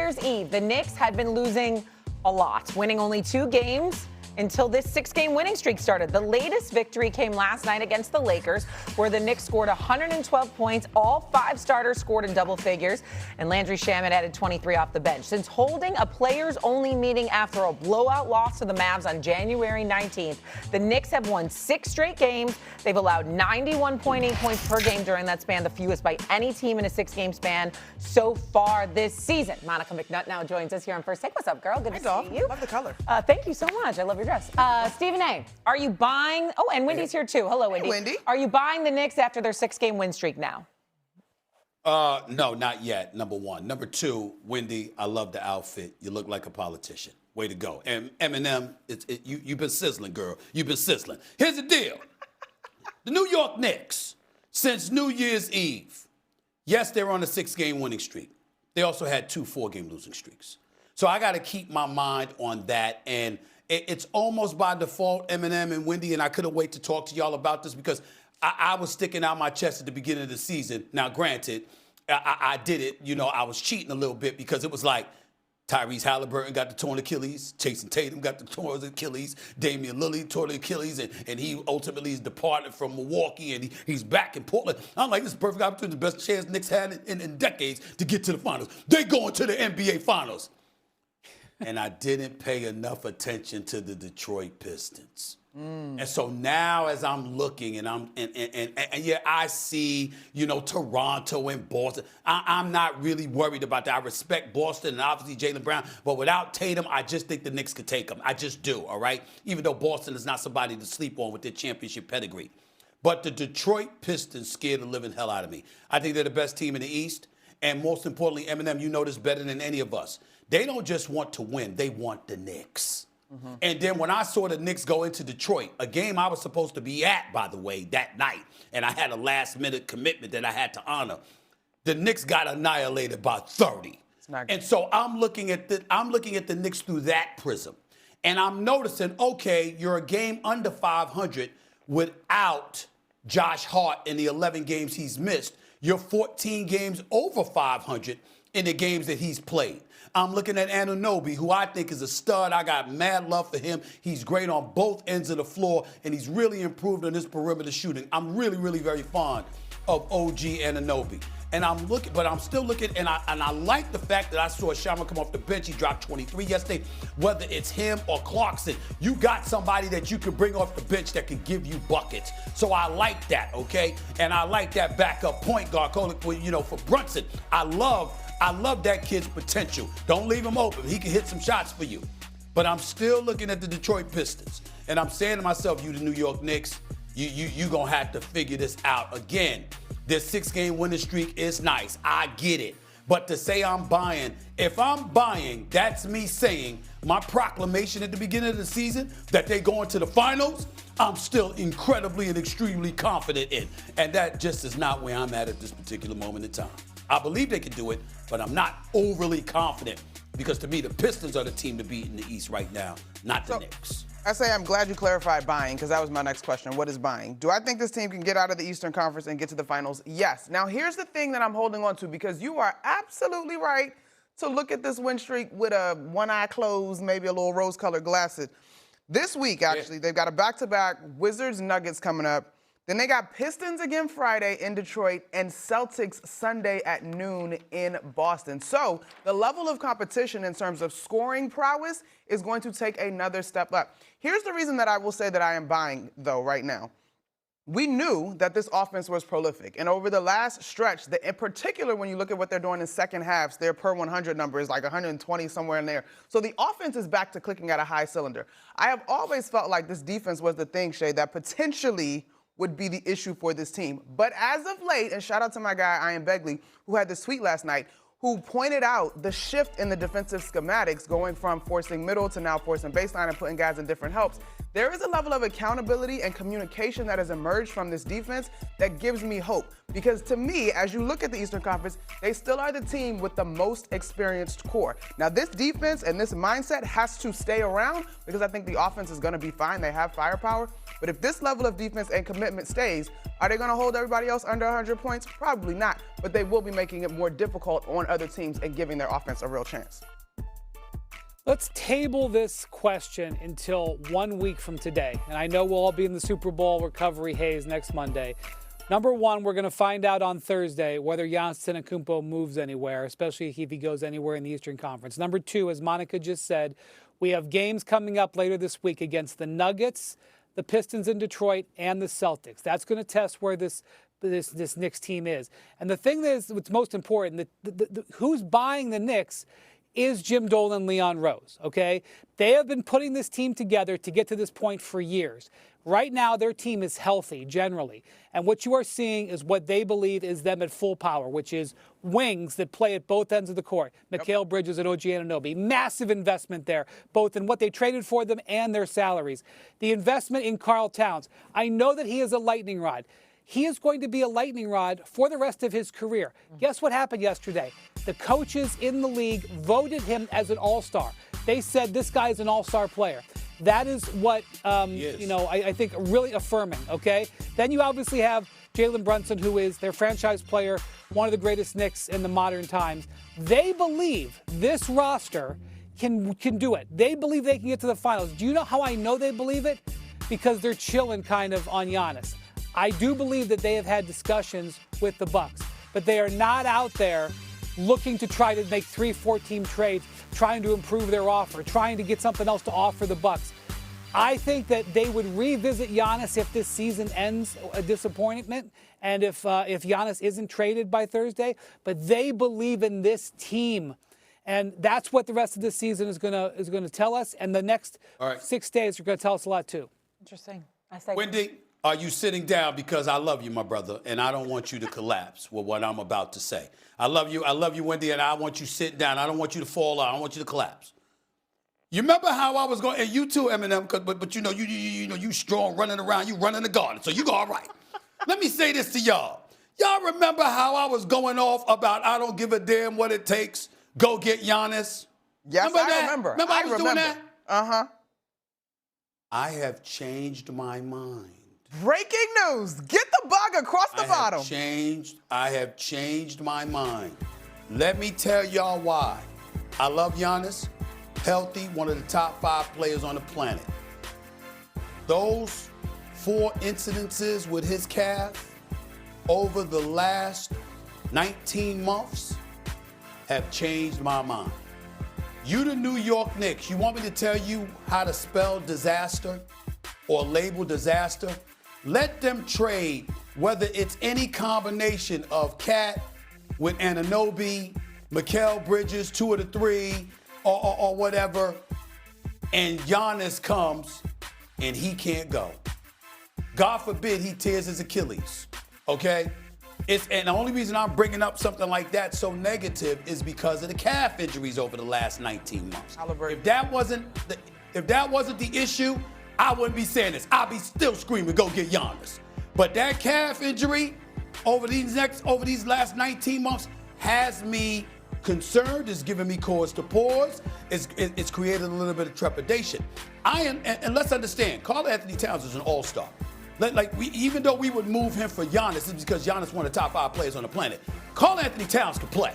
Year's Eve, the Knicks had been losing a lot, winning only 2 games until this 6-game winning streak started. The latest victory came last night against the Lakers, where the Knicks scored 112 points. All 5 starters scored in double figures, and Landry Shamet added 23 off the bench. Since holding a players-only meeting after a blowout loss to the Mavs on January 19th, the Knicks have won 6 straight games. They've allowed 91.8 points per game during that span, the fewest by any team in a 6-game span so far this season. Monica McNutt now joins us here on First Take. What's up, girl? Good to see you. Love the color. Thank you so much. I love your dress. Stephen A., are you buying? Oh, and Wendy's here too. Hello, Wendy. Hey, Wendy. Are you buying the Knicks after their 6-game win streak now? No, not yet, number one. Number two, Wendy, I love the outfit. You look like a politician. Way to go. And Eminem, you've been sizzling, girl. You've been sizzling. Here's the deal. The New York Knicks, since New Year's Eve, yes, they're on a 6-game winning streak. They also had 2 4-game losing streaks. So I got to keep my mind on that. And it's almost by default, Eminem and Wendy, and I couldn't wait to talk to y'all about this because I was sticking out my chest at the beginning of the season. Now, granted, I did it. You know, I was cheating a little bit because it was like Tyrese Halliburton got the torn Achilles, Jason Tatum got the torn Achilles, Damian Lillard tore the Achilles, and he ultimately is departed from Milwaukee, and he's back in Portland. I'm like, this is a perfect opportunity, the best chance Knicks had in decades to get to the finals. They going to the NBA Finals. And I didn't pay enough attention to the Detroit Pistons. And so now as I'm looking and yeah, I see, you know, Toronto and Boston. I'm not really worried about that. I respect Boston and obviously Jaylen Brown, but without Tatum, I just think the Knicks could take them. I just do, all right? Even though Boston is not somebody to sleep on with their championship pedigree. But the Detroit Pistons scared the living hell out of me. I think they're the best team in the East. And most importantly, Eminem, you know this better than any of us. They don't just want to win. They want the Knicks. And then when I saw the Knicks go into Detroit, a game I was supposed to be at, by the way, that night, and I had a last-minute commitment that I had to honor, the Knicks got annihilated by 30. And so I'm looking at the Knicks through that prism. And I'm noticing, okay, you're a game under 500 without Josh Hart in the 11 games he's missed. You're 14 games over 500 in the games that he's played. I'm looking at Anunoby, who I think is a stud. I got mad love for him. He's great on both ends of the floor, and he's really improved on his perimeter shooting. I'm really, really very fond of OG Anunoby. And I'm still looking, and I like the fact that I saw Shama come off the bench. He dropped 23 yesterday. Whether it's him or Clarkson, you got somebody that you can bring off the bench that can give you buckets. So I like that, okay? And I like that backup point guard, for Brunson. I love that kid's potential. Don't leave him open. He can hit some shots for you. But I'm still looking at the Detroit Pistons. And I'm saying to myself, you the New York Knicks, you going to have to figure this out. Again, this 6-game winning streak is nice. I get it. But to say I'm buying, if I'm buying, that's me saying my proclamation at the beginning of the season that they going to the finals, I'm still incredibly and extremely confident in. And that just is not where I'm at this particular moment in time. I believe they can do it, but I'm not overly confident because to me, the Pistons are the team to beat in the East right now, not the Knicks. I say I'm glad you clarified buying because that was my next question. What is buying? Do I think this team can get out of the Eastern Conference and get to the finals? Yes. Now, here's the thing that I'm holding on to because you are absolutely right to look at this win streak with one eye closed, maybe a little rose-colored glasses. This week, actually, they've got a back-to-back Wizards-Nuggets coming up. Then they got Pistons again Friday in Detroit and Celtics Sunday at noon in Boston. So the level of competition in terms of scoring prowess is going to take another step up. Here's the reason that I will say that I am buying, though, right now. We knew that this offense was prolific. And over the last stretch, in particular, when you look at what they're doing in second halves, their per 100 number is like 120 somewhere in there. So the offense is back to clicking at a high cylinder. I have always felt like this defense was the thing, Shay, that potentially would be the issue for this team. But as of late, and shout out to my guy, Ian Begley, who had this tweet last night, who pointed out the shift in the defensive schematics going from forcing middle to now forcing baseline and putting guys in different helps. There is a level of accountability and communication that has emerged from this defense that gives me hope. Because to me, as you look at the Eastern Conference, they still are the team with the most experienced core. Now, this defense and this mindset has to stay around because I think the offense is going to be fine. They have firepower. But if this level of defense and commitment stays, Are they going to hold everybody else under 100 points? Probably not, but they will be making it more difficult on other teams and giving their offense a real chance. Let's table this question until 1 week from today. And I know we'll all be in the Super Bowl recovery haze next Monday. Number one, we're going to find out on Thursday whether Giannis Antetokounmpo moves anywhere, especially if he goes anywhere in the Eastern Conference. Number two, as Monica just said, we have games coming up later this week against the Nuggets, the Pistons in Detroit, and the Celtics. That's going to test where this Knicks team is. And the thing that is what's most important, who's buying the Knicks is Jim Dolan, Leon Rose, okay? They have been putting this team together to get to this point for years. Right now, their team is healthy, generally. And what you are seeing is what they believe is them at full power, which is wings that play at both ends of the court. Mikal Bridges and OG Anunoby. Massive investment there, both in what they traded for them and their salaries. The investment in Karl Towns. I know that he is a lightning rod. He is going to be a lightning rod for the rest of his career. Guess what happened yesterday? The coaches in the league voted him as an all-star. They said this guy is an all-star player. That is what, I think really affirming, okay? Then you obviously have Jalen Brunson, who is their franchise player, one of the greatest Knicks in the modern times. They believe this roster can do it. They believe they can get to the finals. Do you know how I know they believe it? Because they're chilling kind of on Giannis. I do believe that they have had discussions with the Bucks, but they are not out there looking to try to make 3-4 team trades, trying to improve their offer, trying to get something else to offer the Bucks. I think that they would revisit Giannis if this season ends a disappointment and if Giannis isn't traded by Thursday, but they believe in this team. And that's what the rest of this season is gonna tell us, and the next 6 days are going to tell us a lot too. Interesting. I say Wendy, are you sitting down? Because I love you, my brother, and I don't want you to collapse with what I'm about to say. I love you, Wendy, and I want you sitting down. I don't want you to fall out. I don't want you to collapse. You remember how I was going, and you too, Eminem, but you know, you strong, running around, you running the garden, so you go all right. Let me say this to y'all. Y'all remember how I was going off about I don't give a damn what it takes, go get Giannis? Yes, remember I remember. Remember I was doing that? Uh-huh. I have changed my mind. Breaking news. Get the bug across the bottom. I have changed my mind. Let me tell y'all why. I love Giannis. Healthy, one of the top 5 players on the planet. Those 4 incidences with his calf over the last 19 months have changed my mind. You the New York Knicks, you want me to tell you how to spell disaster or label disaster? Let them trade, whether it's any combination of Cat with Anunoby, Mikal Bridges, 2 of the 3, or whatever, and Giannis comes and he can't go. God forbid he tears his Achilles, okay? And the only reason I'm bringing up something like that so negative is because of the calf injuries over the last 19 months. If that wasn't the issue, I wouldn't be saying this. I'd be still screaming, go get Giannis. But that calf injury over these last 19 months has me concerned. It's giving me cause to pause. It's created a little bit of trepidation. And let's understand, Karl Anthony Towns is an all-star. Even though we would move him for Giannis, it's because Giannis is one of the top 5 players on the planet. Karl Anthony Towns can play,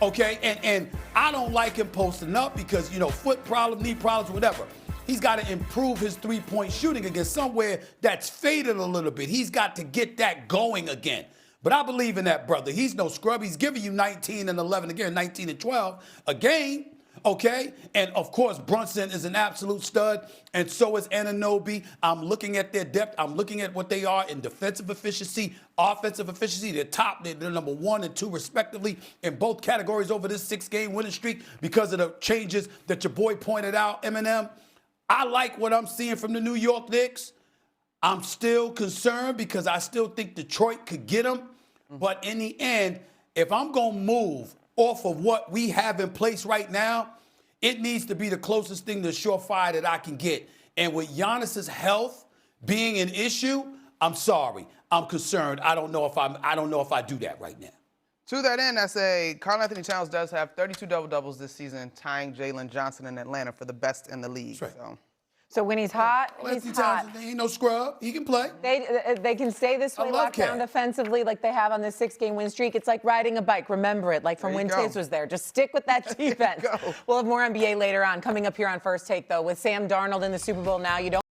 okay? And I don't like him posting up because, foot problem, knee problems, whatever. He's got to improve his three-point shooting against somewhere that's faded a little bit. He's got to get that going again. But I believe in that brother. He's no scrub. He's giving you 19 and 11 again, 19 and 12 a game, okay? And, of course, Brunson is an absolute stud, and so is Anunoby. I'm looking at their depth. I'm looking at what they are in defensive efficiency, offensive efficiency. They're number 1 and 2, respectively, in both categories over this 6-game winning streak because of the changes that your boy pointed out, Eminem. I like what I'm seeing from the New York Knicks. I'm still concerned because I still think Detroit could get them. But in the end, if I'm going to move off of what we have in place right now, it needs to be the closest thing to surefire that I can get. And with Giannis's health being an issue, I'm sorry. I'm concerned. I don't know if I do that right now. To that end, I say Karl Anthony Towns does have 32 double-doubles this season, tying Jalen Johnson in Atlanta for the best in the league. That's right. So So when he's hot, Anthony he's hot. Townsend, he ain't no scrub. He can play. They can stay this way, I love locked down Cat. defensively like they have on this 6-game win streak. It's like riding a bike. Remember it, like from There when you go. Tiz was there. Just stick with that defense. go. We'll have more NBA later on. Coming up here on First Take, though, with Sam Darnold in the Super Bowl now. You don't